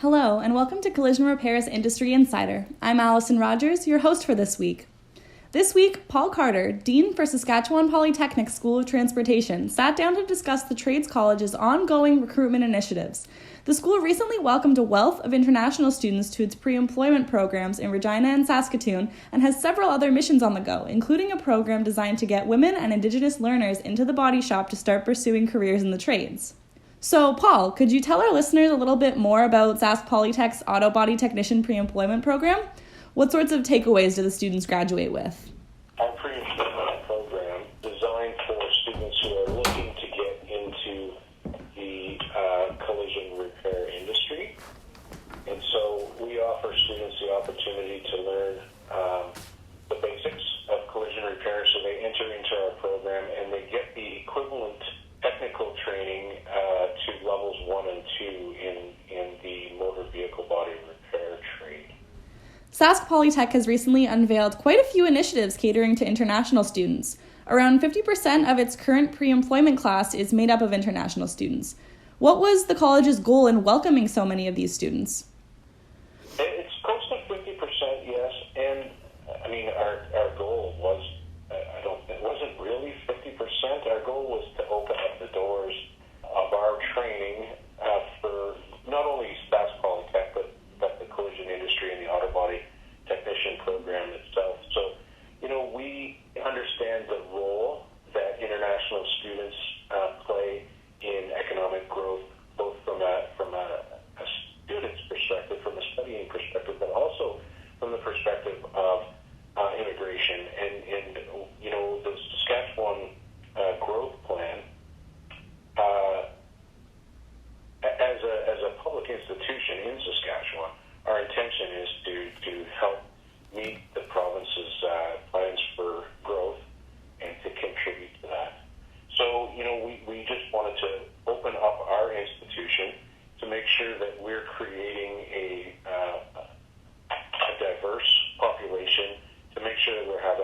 Hello, and welcome to Collision Repair's Industry Insider. I'm Allison Rogers, your host for this week. This week, Paul Carter, Dean for Saskatchewan Polytechnic School of Transportation, sat down to discuss the Trades College's ongoing recruitment initiatives. The school recently welcomed a wealth of international students to its pre-employment programs in Regina and Saskatoon and has several other missions on the go, including a program designed to get women and indigenous learners into the body shop to start pursuing careers in the trades. So, Paul, could you tell our listeners a little bit more about Sask Polytech's Auto Body Technician Pre-Employment Program? What sorts of takeaways do the students graduate with? Our pre-employment program designed for students who are looking to get into the collision repair industry. And so we offer students the opportunity to learn the basics of collision repair. So they enter into our program and they get the equivalent technical training to levels 1 and 2 in the motor vehicle body repair trade. Sask Polytech has recently unveiled quite a few initiatives catering to international students. Around 50% of its current pre-employment class is made up of international students. What was the college's goal in welcoming so many of these students? It's close to 50%, yes. And I mean, our goal was, it wasn't really 50%. Our goal was to open up the doors of our training for not only Sask Polytech, but the collision industry and the auto body technician program itself. So, we understand the role that international students play in economic growth, both from a student's perspective, from a studying perspective, but also from the perspective of immigration. And the Saskatchewan growth plan, as a public institution in Saskatchewan, our intention is to help meet the province's plans for growth and to contribute to that. So, we just wanted to open up our institution to make sure that we're creating a diverse population, to make sure that we have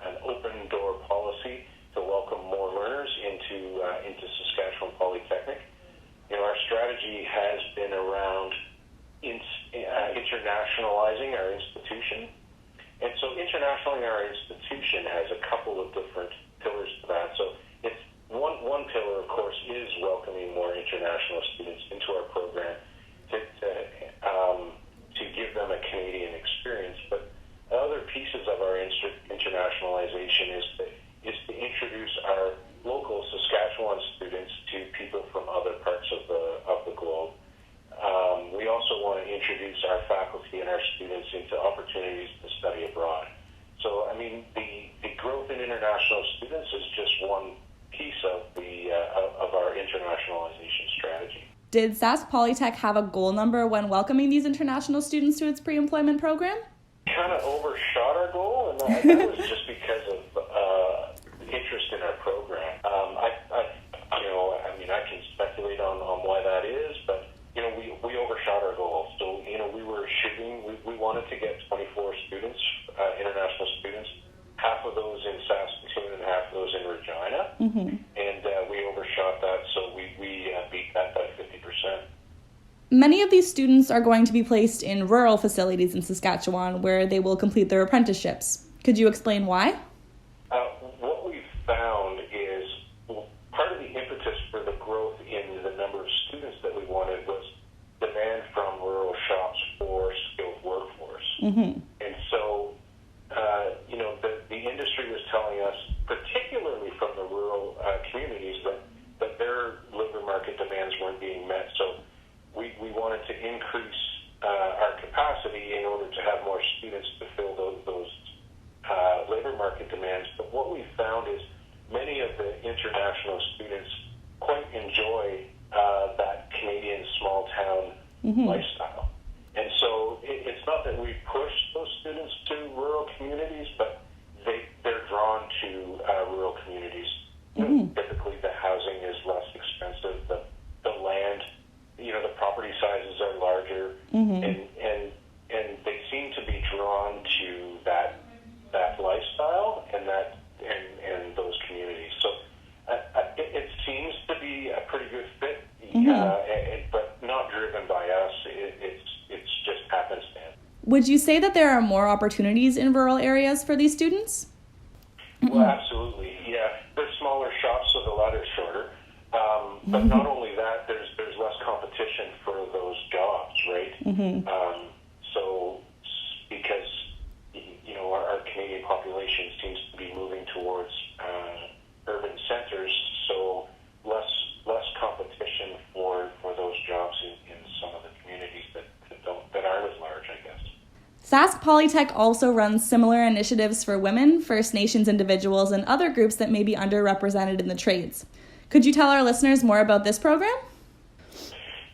an open door policy to welcome more learners into Saskatchewan Polytechnic. Our strategy has been around internationalizing our institution. And so internationalizing our institution has a couple of different pillars to that. So it's one pillar, of course, is welcoming more international students into our program to give them a Canadian experience. But other pieces of our internationalization is to introduce our local Saskatchewan students to people from other parts of the globe. We also want to introduce our faculty and our students into opportunities to study abroad. So, the growth in international students is just one piece of of our internationalization strategy. Did Sask Polytech have a goal number when welcoming these international students to its pre-employment program? Kind of overshot our goal, and that was just because of interest in our program. I can speculate on why that is, but we overshot our goal. So we were shooting. We wanted to get 24 students, international students, half of those in Saskatoon and half of those in Regina, and we overshot that. So we beat that by 50%. Many of these students are going to be placed in rural facilities in Saskatchewan where they will complete their apprenticeships. Could you explain why? What we've found is part of the impetus for the growth in the number of students that we wanted was demand from rural shops for skilled workforce. And so, the industry was telling us, particularly from the rural communities, that their labor market demands weren't being met. So we wanted to increase our capacity in order to have more students to fill those labor market demands. But what we found is many of the international students quite enjoy that Canadian small town lifestyle. And so it's not that we push those students to rural communities, but they're drawn to rural communities. Typically the housing is less expensive, the land, the property sizes are larger, and they seem to be drawn to that lifestyle and those communities. So it seems to be a pretty good fit, but not driven by Would you say that there are more opportunities in rural areas for these students? Well, absolutely. Yeah, they're smaller shops, so the ladder's shorter. But not only that, there's less competition for those jobs, right? So because our Canadian population seems to be moving towards urban centers, so less competition for those jobs in some of the communities that aren't as large, I guess. Sask Polytech also runs similar initiatives for women, First Nations individuals, and other groups that may be underrepresented in the trades. Could you tell our listeners more about this program?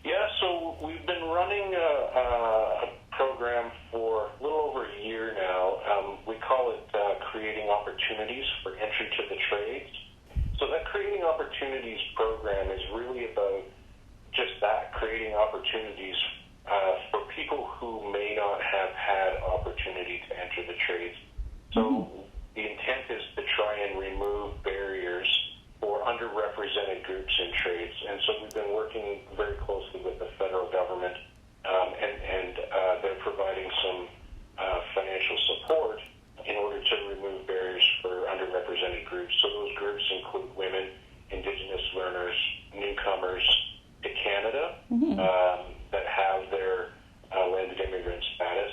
Yeah, so we've been running a program for a little over a year now. We call it Creating Opportunities for Entry to the Trades. So that Creating Opportunities program is really about just that, creating opportunities for people who may not have had opportunity to enter the trades. So the intent is to try and remove barriers for underrepresented groups in trades. And so we've been working very closely with the federal government, and they're providing some financial support in order to remove barriers for underrepresented groups. So those groups include women, indigenous learners, newcomers to Canada that have their landed immigrant status,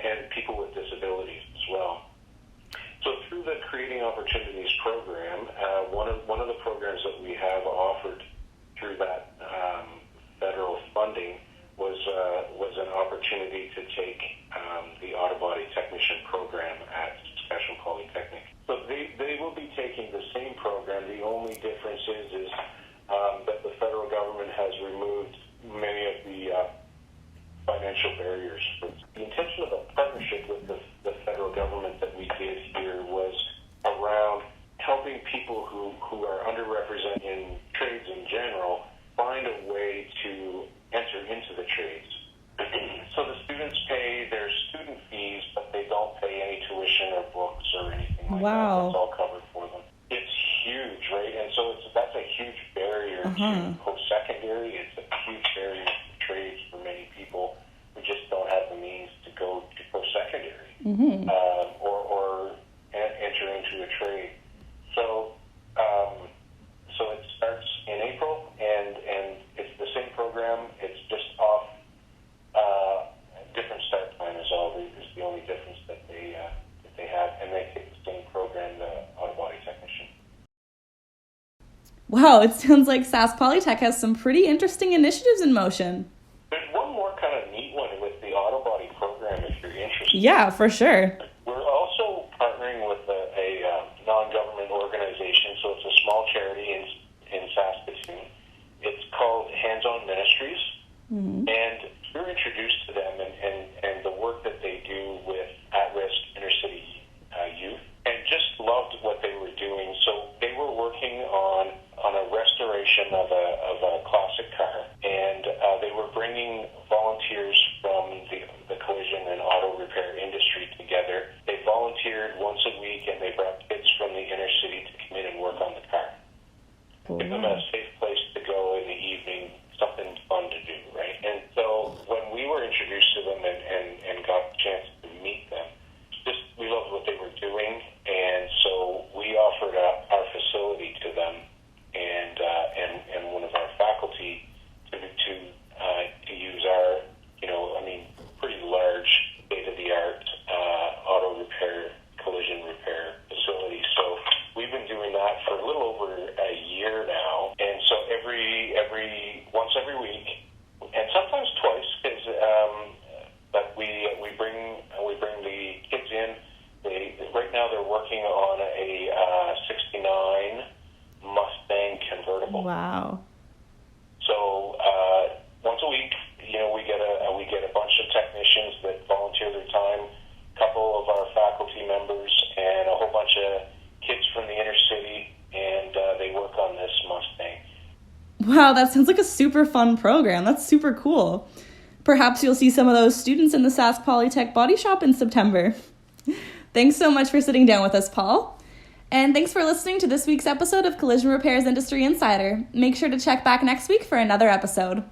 and people with disabilities as well. So through the Creating Opportunities program, one of the programs that we have offered through that federal funding was an opportunity to take the auto body technician program at Saskatchewan Polytechnic. So they will be taking the same program. The only difference is that the federal government has removed many of the financial barriers. The intention of the partnership with the federal government that we did here was around helping people who are underrepresented in trades in general find a way to enter into the trades. So the students pay their student fees, but they don't pay any tuition or books or anything like that. It's all covered for them. It's huge, right? And so that's a huge barrier to post-secondary. It's a huge barrier to trades for many people who just don't have the means to go to post-secondary or enter into a trade. So it starts in April, and it's the same program. It's just off different start time is the only difference that they have, and they take the same program, the auto body technician. Wow, it sounds like Sask Polytech has some pretty interesting initiatives in motion. There's one more kind of neat one with the auto body program if you're interested. Yeah, for sure. We're also partnering with a non-government organization, so it's a small charity in Saskatoon. It's called HandsOn Ministry, and we're introduced to them and the work that they do with at-risk inner-city youth, and just loved what they were doing. So they were working on a restoration of a classic car, and they were bringing volunteers from the collision and auto repair industry together. They volunteered once a week, and they brought kids from the inner city to come in and work on the car. Give them a safe place to go in the evening, something fun to do, right? And so when we were introduced to them and got the chance to meet them, we loved what they were doing, and so we offered up our facility to them and one of our faculty to use our, pretty large state-of-the-art auto repair, collision repair facility. So we've been doing that for a little over a year now, and so once every week, and sometimes twice, because but we bring the kids in. Right now they're working on a 69 Mustang convertible. Wow. So once a week, we get a bunch of technicians that volunteer their time, a couple of our faculty members, and a whole bunch of kids from the inner city, and they work on this Mustang. Wow, that sounds like a super fun program. That's super cool. Perhaps you'll see some of those students in the Sask Polytech body shop in September. Thanks so much for sitting down with us, Paul. And thanks for listening to this week's episode of Collision Repairs Industry Insider. Make sure to check back next week for another episode.